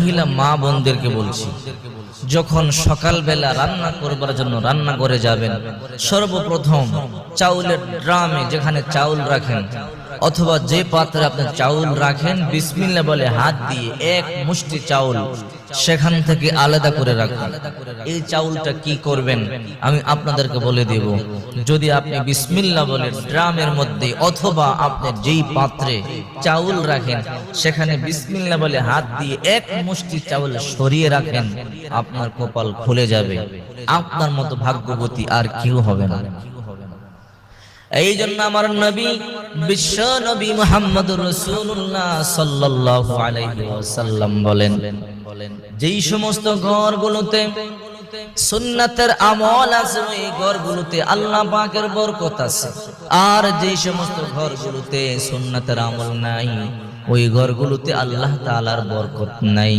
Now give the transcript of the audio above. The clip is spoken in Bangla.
মহিলা মা বোনদেরকে বলছি, যখন সকালবেলা রান্না করবার জন্য রান্না করে যাবেন, সর্বপ্রথম চাউলের ড্রামে যেখানে চাউল রাখেন অথবা যে পাত্রে আপনি চাউল রাখেন, বিসমিল্লাহ বলে হাত দিয়ে এক মুষ্টি চাউল সেখান থেকে আলাদা করে রাখুন। এই চাউলটা কি করবেন আমি আপনাদেরকে বলে দেব। যদি আপনি বিসমিল্লাহ বলে ড্রামের মধ্যে অথবা আপনি যেই পাত্রে চাউল রাখেন সেখানে বিসমিল্লাহ বলে হাত দিয়ে এক মুষ্টি চাউল সরিয়ে রাখেন, আপনার কপাল খুলে যাবে। আপনার মতো ভাগ্যবতী আর কেউ হবে না। এই জন্য আমার নবী, বিশ্ব নবী মুহাম্মদুর রাসূলুল্লাহ সাল্লাল্লাহু আলাইহি ওয়াসাল্লাম বলেন, যেই সমস্ত ঘরগুলোতে সুন্নাতের আমল আছে ওই ঘরগুলোতে আল্লাহ পাকের বরকত আছে, আর যেই সমস্ত ঘরগুলোতে সুন্নাতের আমল নাই ওই ঘরগুলোতে আল্লাহ তাআলার বরকত নাই।